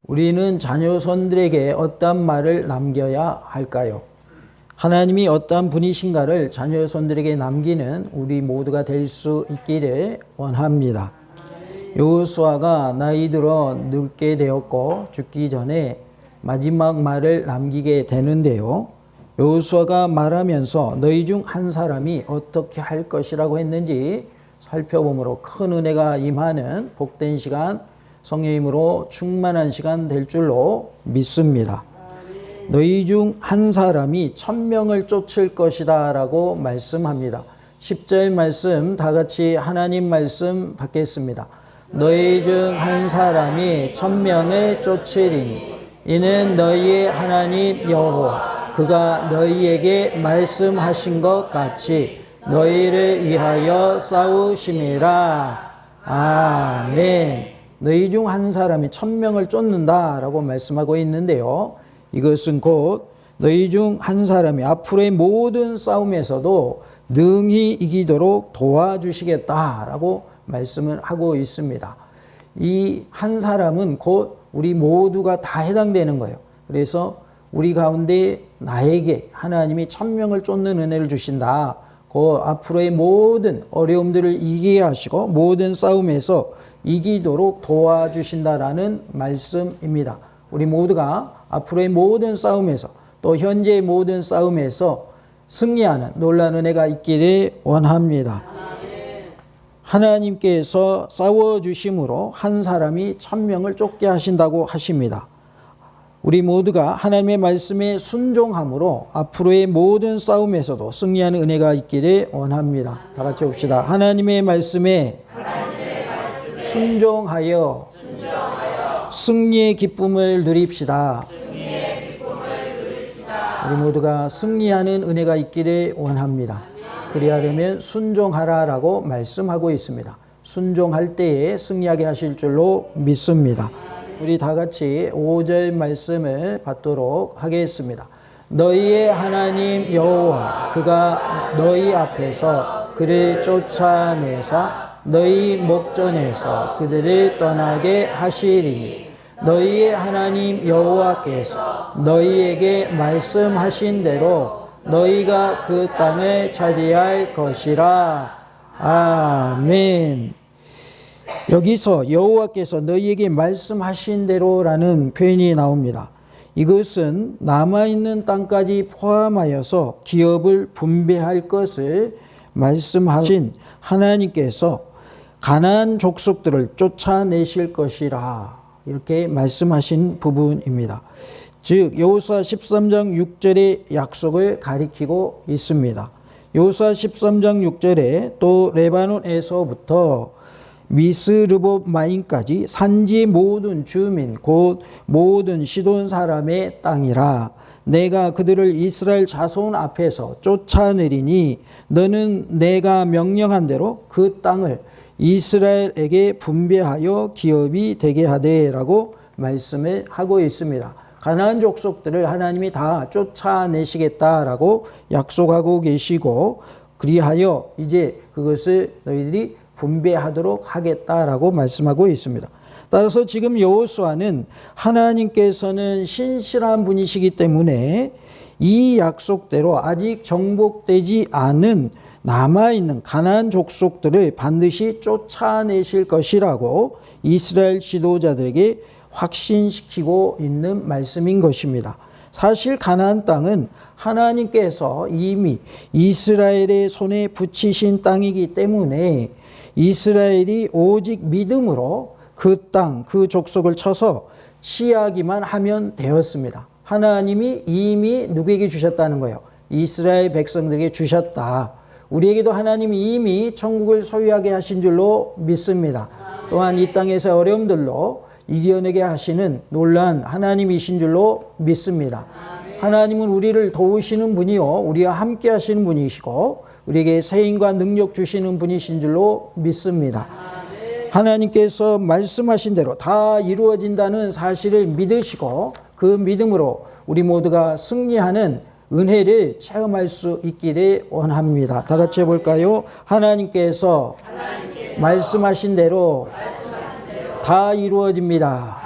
우리는 자녀손들에게 어떤 말을 남겨야 할까요? 하나님이 어떤 분이신가를 자녀손들에게 남기는 우리 모두가 될 수 있기를 원합니다. 여호수아가 나이 들어 늙게 되었고 죽기 전에 마지막 말을 남기게 되는데요. 여호수아가 말하면서 너희 중 한 사람이 어떻게 할 것이라고 했는지 살펴보므로 큰 은혜가 임하는 복된 시간, 성령의 힘으로 충만한 시간 될 줄로 믿습니다. 너희 중 한 사람이 1000명을 쫓을 것이다 라고 말씀합니다. 10절 말씀 다 같이 하나님 말씀 받겠습니다. 너희 중 한 사람이 1000명을 쫓으리니 이는 너희의 하나님 여호와 그가 너희에게 말씀하신 것 같이 너희를 위하여 싸우심이라. 아멘. 너희 중 한 사람이 1000명을 쫓는다 라고 말씀하고 있는데요. 이것은 곧 너희 중 한 사람이 앞으로의 모든 싸움에서도 능히 이기도록 도와주시겠다라고 말씀을 하고 있습니다. 이 한 사람은 곧 우리 모두가 다 해당되는 거예요. 그래서 우리 가운데 나에게 하나님이 1000명을 쫓는 은혜를 주신다. 그 앞으로의 모든 어려움들을 이기게 하시고 모든 싸움에서 이기도록 도와주신다라는 말씀입니다. 우리 모두가 앞으로의 모든 싸움에서 또 현재의 모든 싸움에서 승리하는 놀라운 은혜가 있기를 원합니다. 하나님께서 싸워주심으로 한 사람이 1000명을 쫓게 하신다고 하십니다. 우리 모두가 하나님의 말씀에 순종함으로 앞으로의 모든 싸움에서도 승리하는 은혜가 있기를 원합니다. 다 같이 봅시다. 하나님의 말씀에 순종하여 승리의 기쁨을 누립시다. 우리 모두가 승리하는 은혜가 있기를 원합니다. 그리하려면 순종하라라고 말씀하고 있습니다. 순종할 때에 승리하게 하실 줄로 믿습니다. 우리 다 같이 5절 말씀을 받도록 하겠습니다. 너희의 하나님 여호와 그가 너희 앞에서 그를 쫓아내사 너희 목전에서 그들을 떠나게 하시리니 너희의 하나님 여호와께서 너희에게 말씀하신 대로 너희가 그 땅을 차지할 것이라. 아멘. 여기서 여호와께서 너희에게 말씀하신 대로라는 표현이 나옵니다. 이것은 남아있는 땅까지 포함하여서 기업을 분배할 것을 말씀하신 하나님께서 가나안 족속들을 쫓아내실 것이라 이렇게 말씀하신 부분입니다. 즉 여호수아 13장 6절의 약속을 가리키고 있습니다. 여호수아 13장 6절에 또 레바논에서부터 미스르봇마임까지 산지의 모든 주민 곧 모든 시돈 사람의 땅이라. 내가 그들을 이스라엘 자손 앞에서 쫓아내리니 너는 내가 명령한 대로 그 땅을 이스라엘에게 분배하여 기업이 되게 하되라고 말씀을 하고 있습니다. 가나안 족속들을 하나님이 다 쫓아내시겠다라고 약속하고 계시고 그리하여 이제 그것을 너희들이 분배하도록 하겠다라고 말씀하고 있습니다. 따라서 지금 여호수아는 하나님께서는 신실한 분이시기 때문에 이 약속대로 아직 정복되지 않은 남아있는 가나안 족속들을 반드시 쫓아내실 것이라고 이스라엘 지도자들에게 확신시키고 있는 말씀인 것입니다. 사실 가나안 땅은 하나님께서 이미 이스라엘의 손에 붙이신 땅이기 때문에 이스라엘이 오직 믿음으로 그 땅, 그 족속을 쳐서 취하기만 하면 되었습니다. 하나님이 이미 누구에게 주셨다는 거예요? 이스라엘 백성들에게 주셨다. 우리에게도 하나님이 이미 천국을 소유하게 하신 줄로 믿습니다. 또한 이 땅에서 어려움들로 이겨내게 하시는 놀라운 하나님이신 줄로 믿습니다. 하나님은 우리를 도우시는 분이요 우리와 함께 하시는 분이시고 우리에게 세임과 능력 주시는 분이신 줄로 믿습니다. 하나님께서 말씀하신 대로 다 이루어진다는 사실을 믿으시고 그 믿음으로 우리 모두가 승리하는 은혜를 체험할 수 있기를 원합니다. 다 같이 해볼까요? 하나님께서 말씀하신 대로 다 이루어집니다.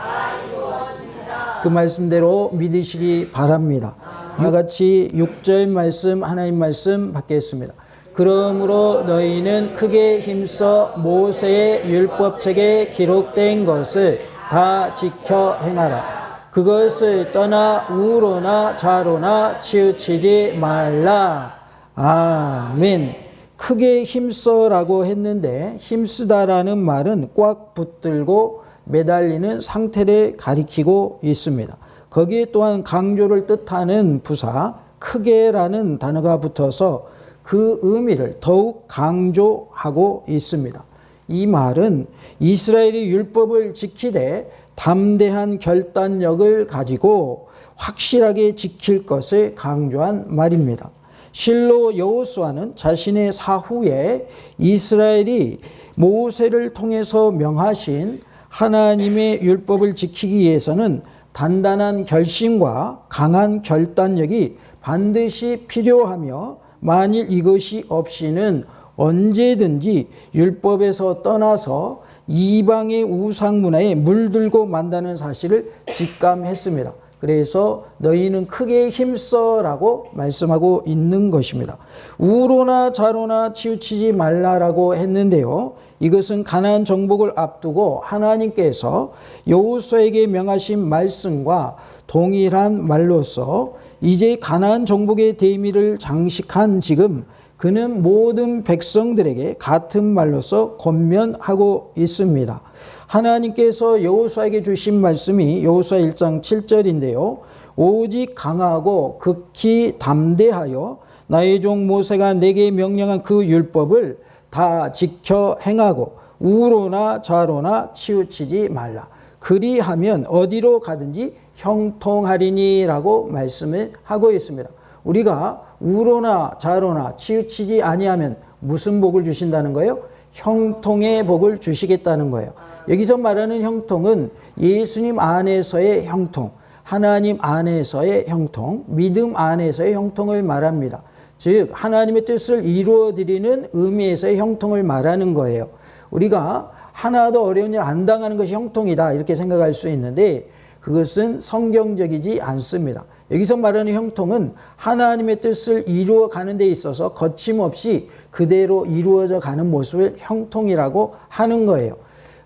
그 말씀대로 믿으시기 바랍니다. 이와 같이 6절 말씀, 하나님 말씀 받겠습니다. 그러므로 너희는 크게 힘써 모세의 율법책에 기록된 것을 다 지켜 행하라. 그것을 떠나 우로나 좌로나 치우치지 말라. 아멘. 크게 힘써라고 했는데 힘쓰다라는 말은 꽉 붙들고 매달리는 상태를 가리키고 있습니다. 거기에 또한 강조를 뜻하는 부사 크게라는 단어가 붙어서 그 의미를 더욱 강조하고 있습니다. 이 말은 이스라엘이 율법을 지키되 담대한 결단력을 가지고 확실하게 지킬 것을 강조한 말입니다. 실로 여호수아는 자신의 사후에 이스라엘이 모세를 통해서 명하신 하나님의 율법을 지키기 위해서는 단단한 결심과 강한 결단력이 반드시 필요하며 만일 이것이 없이는 언제든지 율법에서 떠나서 이방의 우상 문화에 물들고 만다는 사실을 직감했습니다. 그래서 너희는 크게 힘써라고 말씀하고 있는 것입니다. 우로나 좌로나 치우치지 말라라고 했는데요. 이것은 가나안 정복을 앞두고 하나님께서 여호수아에게 명하신 말씀과 동일한 말로서 이제 가나안 정복의 대미를 장식한 지금 그는 모든 백성들에게 같은 말로서 권면하고 있습니다. 하나님께서 여호수아에게 주신 말씀이 여호수아 1장 7절인데요. 오직 강하고 극히 담대하여 나의 종 모세가 내게 명령한 그 율법을 다 지켜 행하고 우로나 좌로나 치우치지 말라. 그리하면 어디로 가든지 형통하리니라고 말씀을 하고 있습니다. 우리가 우로나 좌로나 치우치지 아니하면 무슨 복을 주신다는 거예요? 형통의 복을 주시겠다는 거예요. 여기서 말하는 형통은 예수님 안에서의 형통, 하나님 안에서의 형통, 믿음 안에서의 형통을 말합니다. 즉 하나님의 뜻을 이루어드리는 의미에서의 형통을 말하는 거예요. 우리가 하나도 어려운 일 안 당하는 것이 형통이다 이렇게 생각할 수 있는데 그것은 성경적이지 않습니다. 여기서 말하는 형통은 하나님의 뜻을 이루어가는 데 있어서 거침없이 그대로 이루어져 가는 모습을 형통이라고 하는 거예요.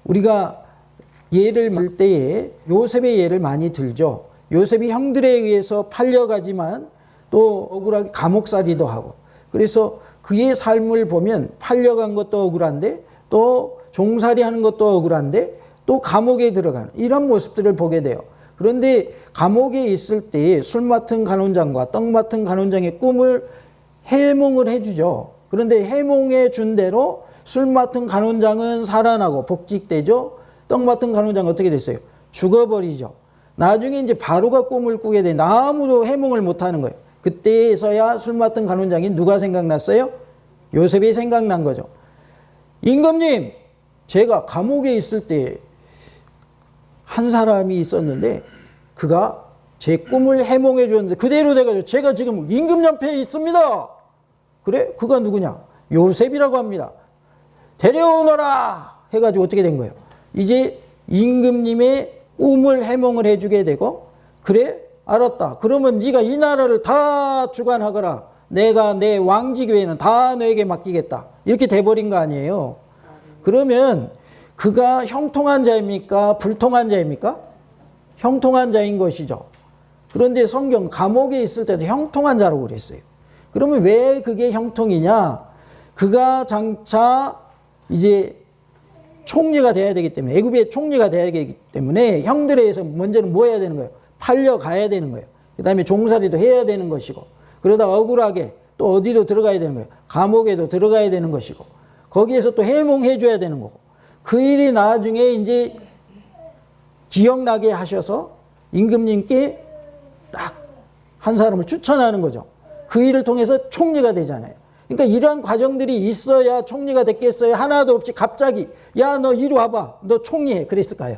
우리가 예를 들 때에 요셉의 예를 많이 들죠. 요셉이 형들에 의해서 팔려가지만 또 억울하게 감옥살이도 하고 그래서 그의 삶을 보면 팔려간 것도 억울한데 또 종살이 하는 것도 억울한데 또 감옥에 들어가는 이런 모습들을 보게 돼요. 그런데 감옥에 있을 때 술 맡은 간원장과 떡 맡은 간원장의 꿈을 해몽을 해주죠. 그런데 해몽해 준 대로 술 맡은 간원장은 살아나고 복직되죠. 떡 맡은 간원장은 어떻게 됐어요? 죽어버리죠. 나중에 이제 바로가 꿈을 꾸게 되는데 아무도 해몽을 못하는 거예요. 그때에서야 술 맡은 간원장이 누가 생각났어요? 요셉이 생각난 거죠. 임금님, 제가 감옥에 있을 때 한 사람이 있었는데 그가 제 꿈을 해몽해 줬는데 그대로 돼가지고 제가 지금 임금 옆에 있습니다. 그래? 그가 누구냐? 요셉이라고 합니다. 데려오너라 해가지고 어떻게 된 거예요? 이제 임금님의 꿈을 해몽을 해주게 되고 그래? 알았다. 그러면 네가 이 나라를 다 주관하거라. 내가 내 왕직 외에는 다 너에게 맡기겠다. 이렇게 돼버린 거 아니에요. 그러면 그가 형통한 자입니까? 불통한 자입니까? 형통한 자인 것이죠. 그런데 성경 감옥에 있을 때도 형통한 자라고 그랬어요. 그러면 왜 그게 형통이냐? 그가 장차 이제 총리가 돼야 되기 때문에 애굽의 총리가 돼야 되기 때문에 형들에 의해서 먼저는 뭐 해야 되는 거예요? 팔려가야 되는 거예요. 그 다음에 종살이도 해야 되는 것이고 그러다 억울하게 또 어디도 들어가야 되는 거예요. 감옥에도 들어가야 되는 것이고 거기에서 또 해몽해 줘야 되는 거고 그 일이 나중에 이제 기억나게 하셔서 임금님께 딱 한 사람을 추천하는 거죠. 그 일을 통해서 총리가 되잖아요. 그러니까 이러한 과정들이 있어야 총리가 됐겠어요? 하나도 없이 갑자기 야 너 이리 와봐 너 총리해 그랬을까요?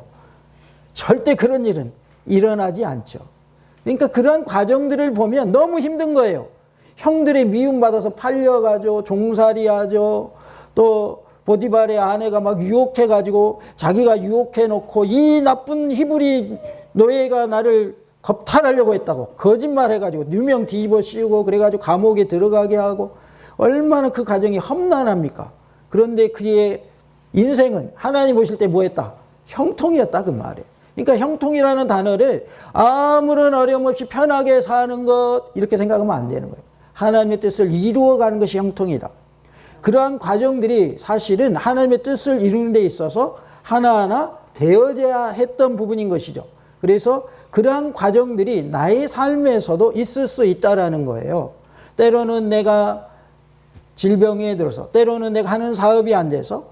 절대 그런 일은 일어나지 않죠. 그러니까 그러한 과정들을 보면 너무 힘든 거예요. 형들의 미움받아서 팔려가죠. 종살이하죠. 또 보디발의 아내가 막 유혹해가지고 자기가 유혹해놓고 이 나쁜 히브리 노예가 나를 겁탈하려고 했다고 거짓말해가지고 누명 뒤집어 씌우고 그래가지고 감옥에 들어가게 하고 얼마나 그 가정이 험난합니까? 그런데 그의 인생은 하나님 보실 때 뭐 했다? 형통이었다 그 말이에요. 그러니까 형통이라는 단어를 아무런 어려움 없이 편하게 사는 것 이렇게 생각하면 안 되는 거예요. 하나님의 뜻을 이루어가는 것이 형통이다. 그러한 과정들이 사실은 하나님의 뜻을 이루는 데 있어서 하나하나 되어져야 했던 부분인 것이죠. 그래서 그러한 과정들이 나의 삶에서도 있을 수 있다라는 거예요. 때로는 내가 질병에 들어서, 때로는 내가 하는 사업이 안 돼서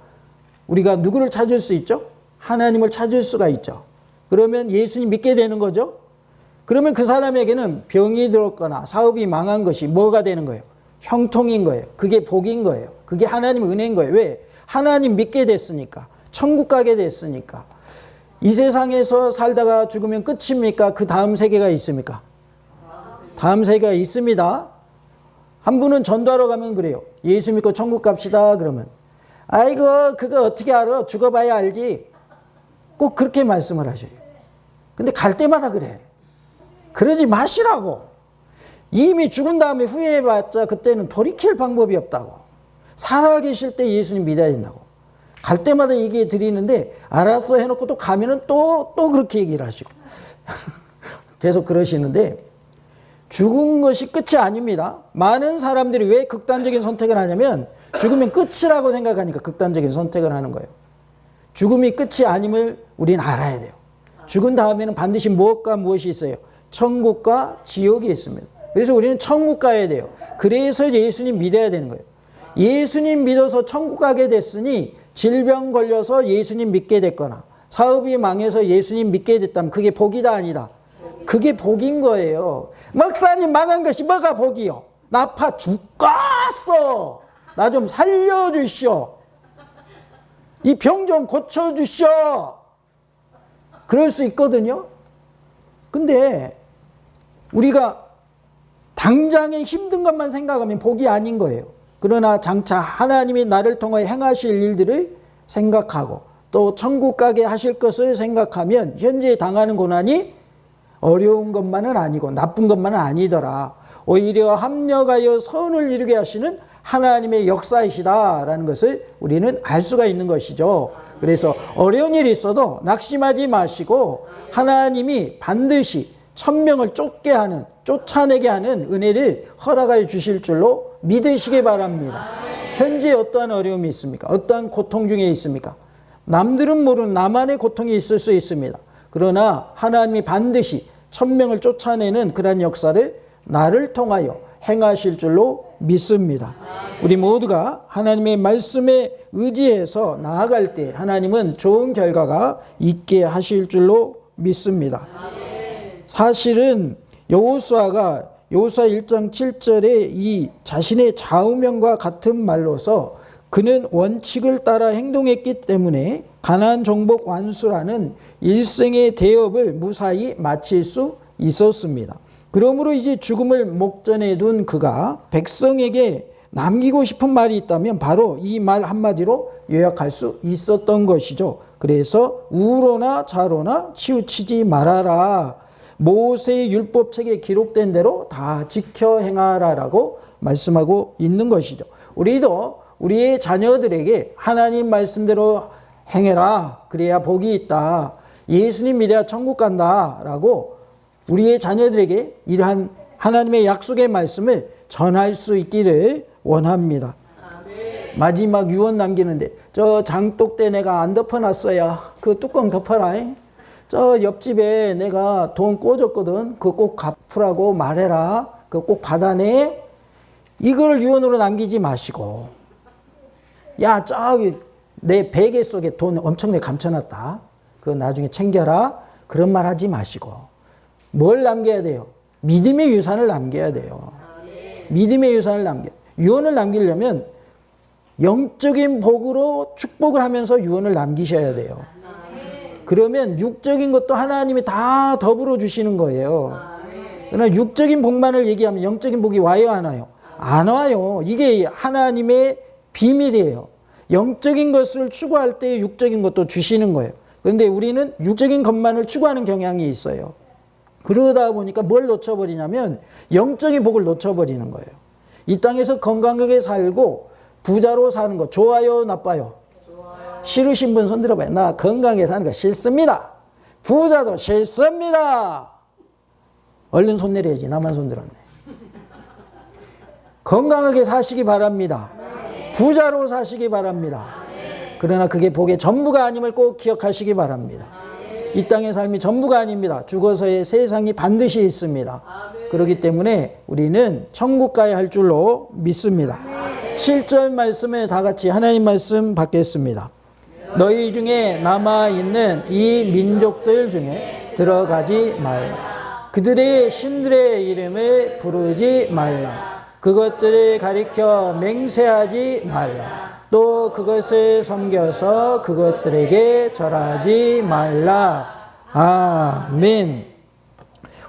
우리가 누구를 찾을 수 있죠? 하나님을 찾을 수가 있죠. 그러면 예수님 믿게 되는 거죠. 그러면 그 사람에게는 병이 들었거나 사업이 망한 것이 뭐가 되는 거예요? 형통인 거예요. 그게 복인 거예요. 그게 하나님의 은혜인 거예요. 왜? 하나님 믿게 됐으니까. 천국 가게 됐으니까. 이 세상에서 살다가 죽으면 끝입니까? 그 다음 세계가 있습니까? 다음 세계가 있습니다. 한 분은 전도하러 가면 그래요. 예수 믿고 천국 갑시다 그러면 아이고 그거 어떻게 알아? 죽어봐야 알지. 꼭 그렇게 말씀을 하셔요. 근데 갈 때마다 그래. 그러지 마시라고. 이미 죽은 다음에 후회해봤자 그때는 돌이킬 방법이 없다고. 살아계실 때 예수님 믿어야 된다고. 갈 때마다 얘기해 드리는데 알았어 해놓고 또 가면은 또 그렇게 얘기를 하시고 계속 그러시는데 죽은 것이 끝이 아닙니다. 많은 사람들이 왜 극단적인 선택을 하냐면 죽으면 끝이라고 생각하니까 극단적인 선택을 하는 거예요. 죽음이 끝이 아님을 우리는 알아야 돼요. 죽은 다음에는 반드시 무엇과 무엇이 있어요? 천국과 지옥이 있습니다. 그래서 우리는 천국 가야 돼요. 그래서 예수님 믿어야 되는 거예요. 예수님 믿어서 천국 가게 됐으니 질병 걸려서 예수님 믿게 됐거나 사업이 망해서 예수님 믿게 됐다면 그게 복이다 아니다? 그게 복인 거예요. 목사님 망한 것이 뭐가 복이요? 나 아파 죽겠어. 나 좀 살려주시오. 이 병 좀 고쳐주시오. 그럴 수 있거든요. 근데 우리가 당장의 힘든 것만 생각하면 복이 아닌 거예요. 그러나 장차 하나님이 나를 통하여 행하실 일들을 생각하고 또 천국 가게 하실 것을 생각하면 현재 당하는 고난이 어려운 것만은 아니고 나쁜 것만은 아니더라. 오히려 합력하여 선을 이루게 하시는 하나님의 역사이시다라는 것을 우리는 알 수가 있는 것이죠. 그래서 어려운 일이 있어도 낙심하지 마시고 하나님이 반드시 천명을 쫓아내게 하는 은혜를 허락하여 주실 줄로 믿으시기 바랍니다. 현재 어떠한 어려움이 있습니까? 어떠한 고통 중에 있습니까? 남들은 모르는 나만의 고통이 있을 수 있습니다. 그러나 하나님이 반드시 천명을 쫓아내는 그런 역사를 나를 통하여 행하실 줄로 믿습니다. 우리 모두가 하나님의 말씀에 의지해서 나아갈 때 하나님은 좋은 결과가 있게 하실 줄로 믿습니다. 사실은 여호수아가 여호수아 1장 7절에 이 자신의 좌우명과 같은 말로서 그는 원칙을 따라 행동했기 때문에 가나안 정복 완수라는 일생의 대업을 무사히 마칠 수 있었습니다. 그러므로 이제 죽음을 목전에 둔 그가 백성에게 남기고 싶은 말이 있다면 바로 이 말 한마디로 요약할 수 있었던 것이죠. 그래서 우로나 좌로나 치우치지 말아라. 모세의 율법책에 기록된 대로 다 지켜 행하라라고 말씀하고 있는 것이죠. 우리도 우리의 자녀들에게 하나님 말씀대로 행해라. 그래야 복이 있다. 예수님 믿어야 천국 간다라고 우리의 자녀들에게 이러한 하나님의 약속의 말씀을 전할 수 있기를 원합니다. 마지막 유언 남기는데 저 장독대 내가 안 덮어놨어요. 그 뚜껑 덮어라. 저 옆집에 내가 돈 꿔줬거든. 그거 꼭 갚으라고 말해라. 그거 꼭 받아내. 이걸 유언으로 남기지 마시고 야 저기 내 베개 속에 돈 엄청나게 감춰놨다. 그거 나중에 챙겨라. 그런 말 하지 마시고 뭘 남겨야 돼요? 믿음의 유산을 남겨야 돼요. 믿음의 유산을 남겨. 유언을 남기려면 영적인 복으로 축복을 하면서 유언을 남기셔야 돼요. 그러면 육적인 것도 하나님이 다 더불어 주시는 거예요. 그러나 육적인 복만을 얘기하면 영적인 복이 와요, 안 와요? 안 와요. 이게 하나님의 비밀이에요. 영적인 것을 추구할 때 육적인 것도 주시는 거예요. 그런데 우리는 육적인 것만을 추구하는 경향이 있어요. 그러다 보니까 뭘 놓쳐버리냐면 영적인 복을 놓쳐버리는 거예요. 이 땅에서 건강하게 살고 부자로 사는 거 좋아요, 나빠요? 좋아요. 싫으신 분 손 들어봐요. 나 건강하게 사는 거 싫습니다. 부자도 싫습니다. 얼른 손 내려야지. 나만 손 들었네. 건강하게 사시기 바랍니다. 부자로 사시기 바랍니다. 그러나 그게 복의 전부가 아님을 꼭 기억하시기 바랍니다. 이 땅의 삶이 전부가 아닙니다. 죽어서의 세상이 반드시 있습니다. 그렇기 때문에 우리는 천국 가야 할 줄로 믿습니다. 7절 말씀에 다 같이 하나님 말씀 받겠습니다. 너희 중에 남아있는 이 민족들 중에 들어가지 말라. 그들의 신들의 이름을 부르지 말라. 그것들을 가리켜 맹세하지 말라. 또 그것을 섬겨서 그것들에게 절하지 말라. 아멘.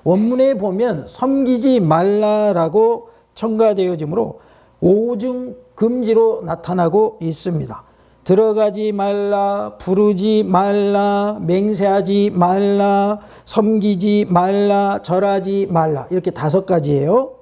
원문에 보면 섬기지 말라라고 첨가되어지므로 오중 금지로 나타나고 있습니다. 들어가지 말라, 부르지 말라, 맹세하지 말라, 섬기지 말라, 절하지 말라. 이렇게 5가지예요.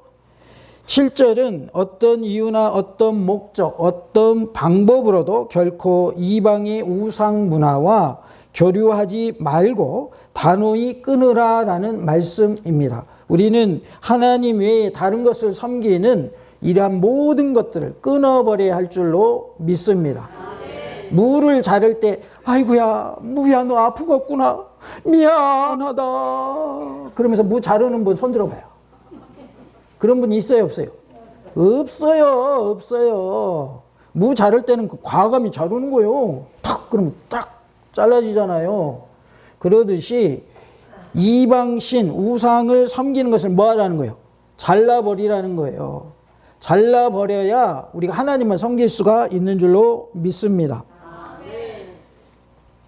7절은 어떤 이유나 어떤 목적, 어떤 방법으로도 결코 이방의 우상 문화와 교류하지 말고 단호히 끊으라라는 말씀입니다. 우리는 하나님 외에 다른 것을 섬기는 이러한 모든 것들을 끊어버려야 할 줄로 믿습니다. 무를 자를 때 아이고야 무야 너 아프겠구나 미안하다 그러면서 무 자르는 분 손 들어봐요. 그런 분 있어요 없어요? 없어요. 무 자를 때는 과감히 자르는 거예요. 탁 그러면 딱 잘라지잖아요. 그러듯이 이방신 우상을 섬기는 것을 뭐 하라는 거예요? 잘라버리라는 거예요. 잘라버려야 우리가 하나님만 섬길 수가 있는 줄로 믿습니다.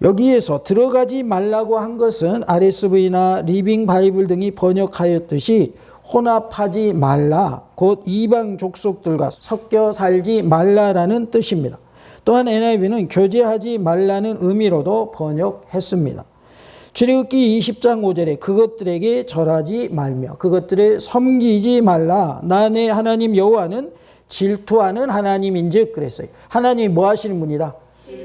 여기에서 들어가지 말라고 한 것은 RSV나 리빙 바이블 등이 번역하였듯이 혼합하지 말라, 곧 이방 족속들과 섞여 살지 말라라는 뜻입니다. 또한 NIV는 교제하지 말라는 의미로도 번역했습니다. 출애굽기 20장 5절에 그것들에게 절하지 말며 그것들을 섬기지 말라. 나 내 하나님 여호와는 질투하는 하나님인즉 그랬어요. 하나님이 뭐 하시는 분이다?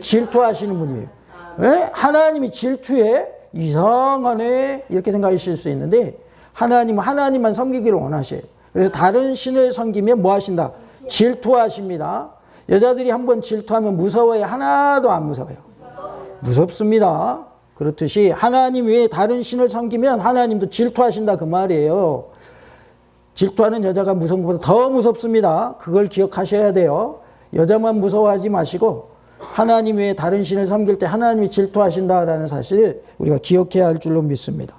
질투하시는 분이에요. 왜? 하나님이 질투해? 이상하네 이렇게 생각하실 수 있는데 하나님은 하나님만 섬기기를 원하셔요. 그래서 다른 신을 섬기면 뭐 하신다? 질투하십니다. 여자들이 한번 질투하면 무서워요? 하나도 안 무서워요. 무섭습니다. 그렇듯이 하나님 외에 다른 신을 섬기면 하나님도 질투하신다 그 말이에요. 질투하는 여자가 무서운 것보다 더 무섭습니다. 그걸 기억하셔야 돼요. 여자만 무서워하지 마시고 하나님 외에 다른 신을 섬길 때 하나님이 질투하신다라는 사실을 우리가 기억해야 할 줄로 믿습니다.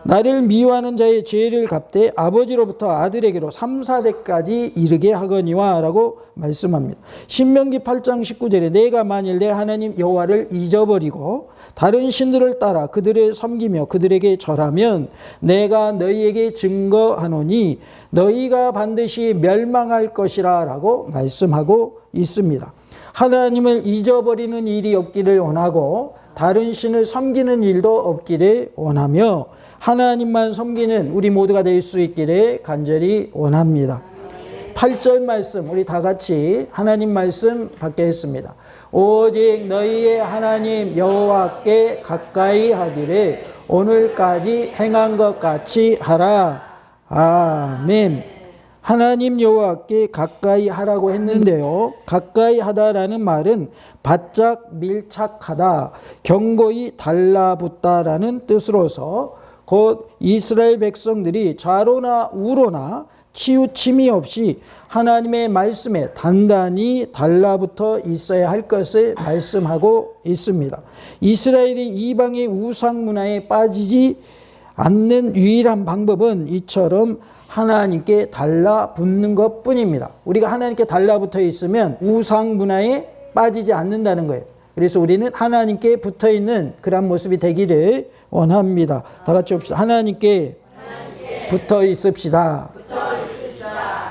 나를 미워하는 자의 죄를 갚되 아버지로부터 아들에게로 3, 4대까지 이르게 하거니와 라고 말씀합니다. 신명기 8장 19절에 내가 만일 내 하나님 여호와를 잊어버리고 다른 신들을 따라 그들을 섬기며 그들에게 절하면 내가 너희에게 증거하노니 너희가 반드시 멸망할 것이라 라고 말씀하고 있습니다. 하나님을 잊어버리는 일이 없기를 원하고 다른 신을 섬기는 일도 없기를 원하며 하나님만 섬기는 우리 모두가 될 수 있기를 간절히 원합니다. 8절 말씀 우리 다 같이 하나님 말씀 받겠습니다. 오직 너희의 하나님 여호와께 가까이 하기를 오늘까지 행한 것 같이 하라. 아멘. 하나님 여호와께 가까이 하라고 했는데요. 가까이 하다라는 말은 바짝 밀착하다, 견고히 달라붙다라는 뜻으로서 곧 이스라엘 백성들이 좌로나 우로나 치우침이 없이 하나님의 말씀에 단단히 달라붙어 있어야 할 것을 말씀하고 있습니다. 이스라엘이 이방의 우상 문화에 빠지지 않는 유일한 방법은 이처럼 하나님께 달라붙는 것뿐입니다. 우리가 하나님께 달라붙어 있으면 우상 문화에 빠지지 않는다는 거예요. 그래서 우리는 하나님께 붙어있는 그런 모습이 되기를 원합니다. 다 같이 합시다. 하나님께 붙어 있읍시다.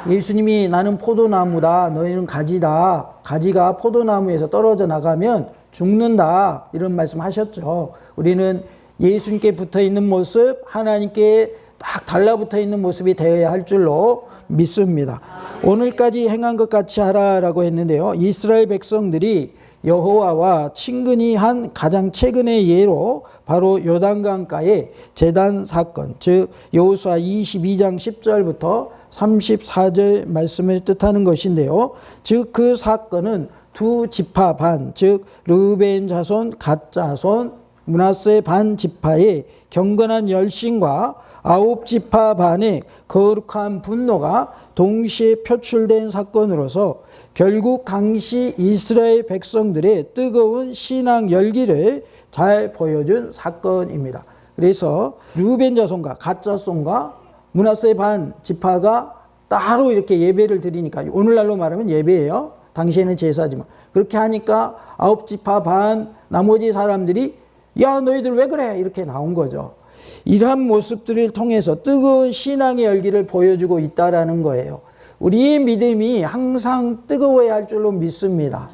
예수님이 나는 포도나무다. 너희는 가지다. 가지가 포도나무에서 떨어져 나가면 죽는다. 이런 말씀 하셨죠. 우리는 예수님께 붙어 있는 모습, 하나님께 딱 달라붙어 있는 모습이 되어야 할 줄로 믿습니다. 오늘까지 행한 것 같이 하라라고 했는데요. 이스라엘 백성들이 여호와와 친근히 한 가장 최근의 예로 바로 요단강가의 제단 사건, 즉 여호수아 22장 10절부터 34절 말씀을 뜻하는 것인데요. 즉 그 사건은 두 지파 반, 즉 르우벤 자손, 갓 자손, 므낫세 반 지파의 경건한 열심과 9지파 반의 거룩한 분노가 동시에 표출된 사건으로서 결국 당시 이스라엘 백성들의 뜨거운 신앙 열기를 잘 보여준 사건입니다. 그래서 르우벤 자손과 갓 자손과 므낫세 반 지파가 따로 이렇게 예배를 드리니까, 오늘날로 말하면 예배예요. 당시에는 제사지만 그렇게 하니까 9지파 반 나머지 사람들이 야 너희들 왜 그래 이렇게 나온 거죠. 이러한 모습들을 통해서 뜨거운 신앙의 열기를 보여주고 있다라는 거예요. 우리의 믿음이 항상 뜨거워야 할 줄로 믿습니다.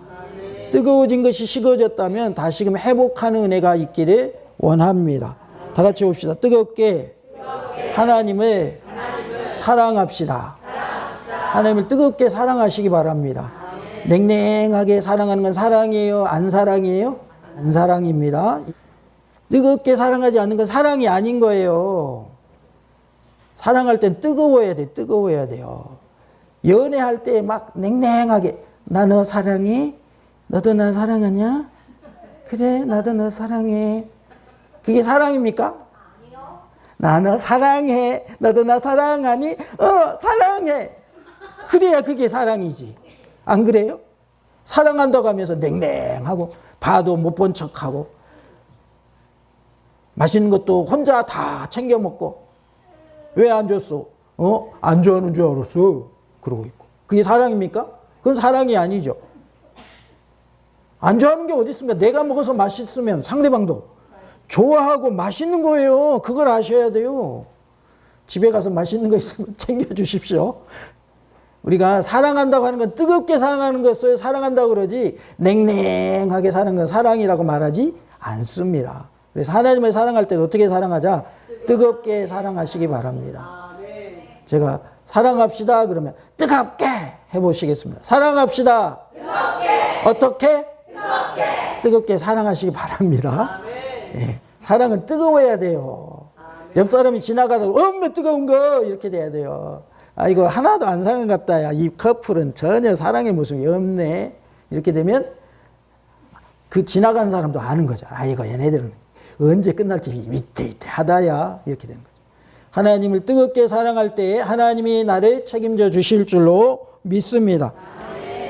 뜨거워진 것이 식어졌다면 다시금 회복하는 은혜가 있기를 원합니다. 다 같이 봅시다. 뜨겁게 하나님을 사랑합시다. 하나님을 뜨겁게 사랑하시기 바랍니다. 냉랭하게 사랑하는 건 사랑이에요? 안 사랑이에요? 안 사랑입니다. 뜨겁게 사랑하지 않는 건 사랑이 아닌 거예요. 사랑할 땐 뜨거워야 돼. 뜨거워야 돼요. 연애할 때 막 냉랭하게 나 너 사랑해? 너도 나 사랑하냐? 그래 나도 너 사랑해. 그게 사랑입니까? 아니요. 나 너 사랑해. 너도 나 사랑하니? 사랑해. 그래야 그게 사랑이지. 안 그래요? 사랑한다고 하면서 냉랭하고 봐도 못 본 척하고 맛있는 것도 혼자 다 챙겨 먹고 왜 안 줬어? 안 좋아하는 줄 알았어. 그러고 있고. 그게 사랑입니까? 그건 사랑이 아니죠. 안 좋아하는 게 어디 있습니까? 내가 먹어서 맛있으면 상대방도 좋아하고 맛있는 거예요. 그걸 아셔야 돼요. 집에 가서 맛있는 거 있으면 챙겨 주십시오. 우리가 사랑한다고 하는 건 뜨겁게 사랑하는 것을 사랑한다고 그러지 냉랭하게 사랑하는 건 사랑이라고 말하지 않습니다. 그래서 하나님을 사랑할 때도 어떻게 사랑하자? 뜨겁게 사랑하시기 바랍니다. 제가 사랑합시다 그러면 뜨겁게 해보시겠습니다. 사랑합시다. 뜨겁게. 어떻게? 뜨겁게. 뜨겁게 사랑하시기 바랍니다. 예, 사랑은 뜨거워야 돼요. 옆 사람이 지나가다가 엄마 뜨거운 거 이렇게 돼야 돼요. 아 이거 하나도 안 사랑 같다. 야, 이 커플은 전혀 사랑의 모습이 없네. 이렇게 되면 그 지나가는 사람도 아는 거죠. 아 이거 얘네들은 언제 끝날지 위태위태하다야. 이렇게 되는 거죠. 하나님을 뜨겁게 사랑할 때에 하나님이 나를 책임져 주실 줄로 믿습니다.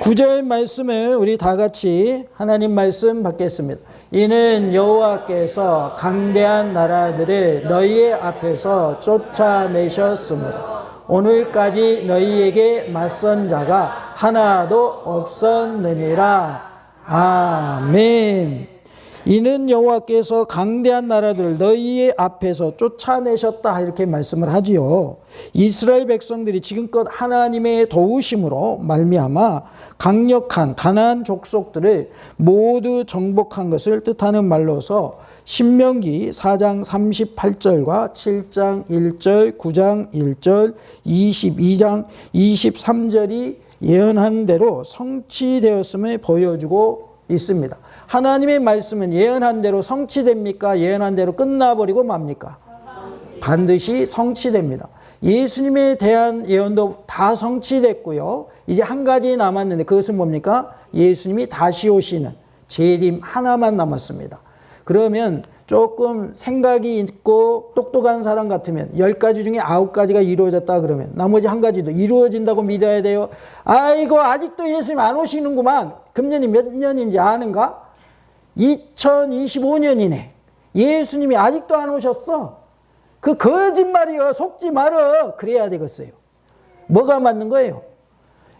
9절 말씀을 우리 다 같이 하나님 말씀 받겠습니다. 이는 여호와께서 강대한 나라들을 너희의 앞에서 쫓아내셨으므로 오늘까지 너희에게 맞선 자가 하나도 없었느니라. 아멘. 이는 여호와께서 강대한 나라들을 너희의 앞에서 쫓아내셨다 이렇게 말씀을 하지요. 이스라엘 백성들이 지금껏 하나님의 도우심으로 말미암아 강력한 가나안 족속들을 모두 정복한 것을 뜻하는 말로서 신명기 4장 38절과 7장 1절, 9장 1절, 22장 23절이 예언한 대로 성취되었음을 보여주고 있습니다. 하나님의 말씀은 예언한 대로 성취됩니까? 예언한 대로 끝나버리고 맙니까? 반드시 성취됩니다. 예수님에 대한 예언도 다 성취됐고요. 이제 한 가지 남았는데 그것은 뭡니까? 예수님이 다시 오시는 재림 하나만 남았습니다. 그러면 조금 생각이 있고 똑똑한 사람 같으면 10가지 중에 9가지가 이루어졌다 그러면 나머지 한 가지도 이루어진다고 믿어야 돼요. 아이고 아직도 예수님 안 오시는구만. 금년이 몇 년인지 아는가? 2025년이네. 예수님이 아직도 안 오셨어. 그 거짓말이요. 속지 말어. 그래야 되겠어요. 뭐가 맞는 거예요?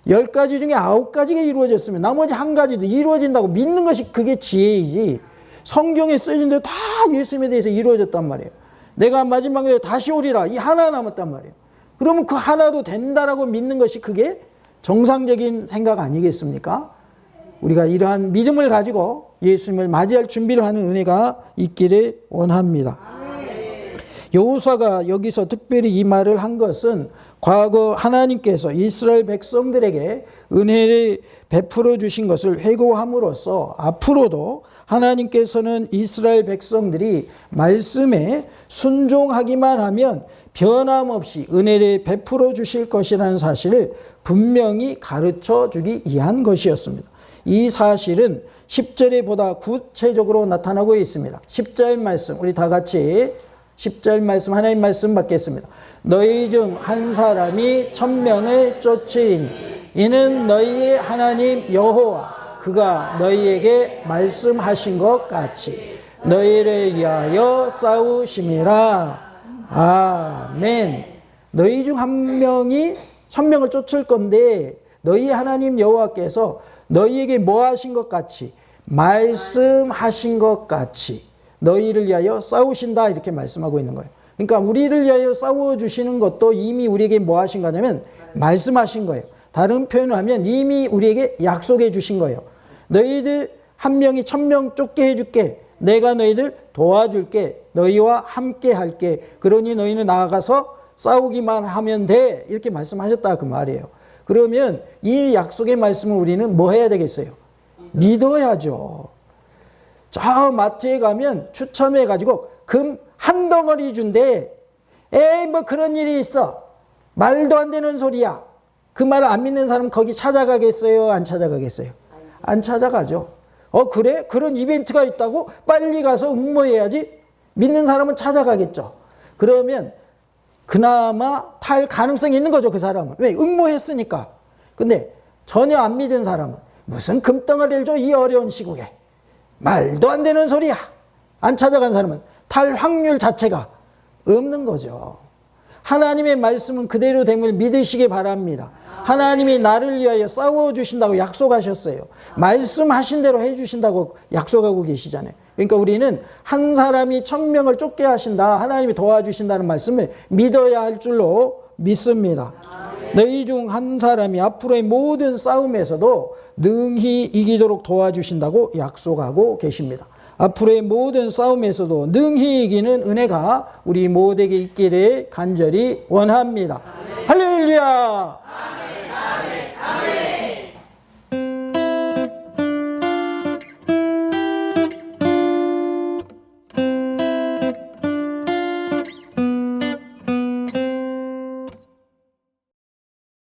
10가지 중에 9가지가 이루어졌으면 나머지 한 가지도 이루어진다고 믿는 것이 그게 지혜이지. 성경에 쓰여진 대로 다 예수님에 대해서 이루어졌단 말이에요. 내가 마지막에 다시 오리라. 이 하나 남았단 말이에요. 그러면 그 하나도 된다라고 믿는 것이 그게 정상적인 생각 아니겠습니까? 우리가 이러한 믿음을 가지고 예수님을 맞이할 준비를 하는 은혜가 있기를 원합니다. 여호수아가 여기서 특별히 이 말을 한 것은 과거 하나님께서 이스라엘 백성들에게 은혜를 베풀어 주신 것을 회고함으로써 앞으로도 하나님께서는 이스라엘 백성들이 말씀에 순종하기만 하면 변함없이 은혜를 베풀어 주실 것이라는 사실을 분명히 가르쳐 주기 위한 것이었습니다. 이 사실은 10절에 보다 구체적으로 나타나고 있습니다. 10절 말씀, 우리 다 같이 10절 말씀, 하나님 말씀 받겠습니다. 너희 중 한 사람이 1000명을 쫓으리니 이는 너희의 하나님 여호와 그가 너희에게 말씀하신 것 같이 너희를 위하여 싸우심이라. 아멘. 너희 중 한 명이 1000명을 쫓을 건데 너희 하나님 여호와께서 너희에게 뭐 하신 것 같이, 말씀하신 것 같이 너희를 위하여 싸우신다, 이렇게 말씀하고 있는 거예요. 그러니까 우리를 위하여 싸워주시는 것도 이미 우리에게 뭐 하신 거냐면 말씀하신 거예요. 다른 표현을 하면 이미 우리에게 약속해 주신 거예요. 너희들 한 명이 1000명 쫓게 해줄게. 내가 너희들 도와줄게. 너희와 함께 할게. 그러니 너희는 나아가서 싸우기만 하면 돼. 이렇게 말씀하셨다 그 말이에요. 그러면 이 약속의 말씀을 우리는 뭐 해야 되겠어요? 믿어야죠. 저 마트에 가면 추첨해가지고 금 한 덩어리 준대. 에이 뭐 그런 일이 있어. 말도 안 되는 소리야. 그 말을 안 믿는 사람 거기 찾아가겠어요? 안 찾아가겠어요? 안 찾아가죠. 그래? 그런 이벤트가 있다고? 빨리 가서 응모해야지. 믿는 사람은 찾아가겠죠. 그러면 그나마 탈 가능성이 있는 거죠, 그 사람은. 왜? 응모했으니까. 근데 전혀 안 믿은 사람은 무슨 금덩어리를 줘, 이 어려운 시국에. 말도 안 되는 소리야. 안 찾아간 사람은 탈 확률 자체가 없는 거죠. 하나님의 말씀은 그대로 됨을 믿으시기 바랍니다. 하나님이 나를 위하여 싸워주신다고 약속하셨어요. 말씀하신 대로 해주신다고 약속하고 계시잖아요. 그러니까 우리는 한 사람이 1000명을 쫓게 하신다, 하나님이 도와주신다는 말씀을 믿어야 할 줄로 믿습니다. 너희 중 한 사람이 앞으로의 모든 싸움에서도 능히 이기도록 도와주신다고 약속하고 계십니다. 앞으로의 모든 싸움에서도 능히 이기는 은혜가 우리 모두에게 있기를 간절히 원합니다. 할렐루야!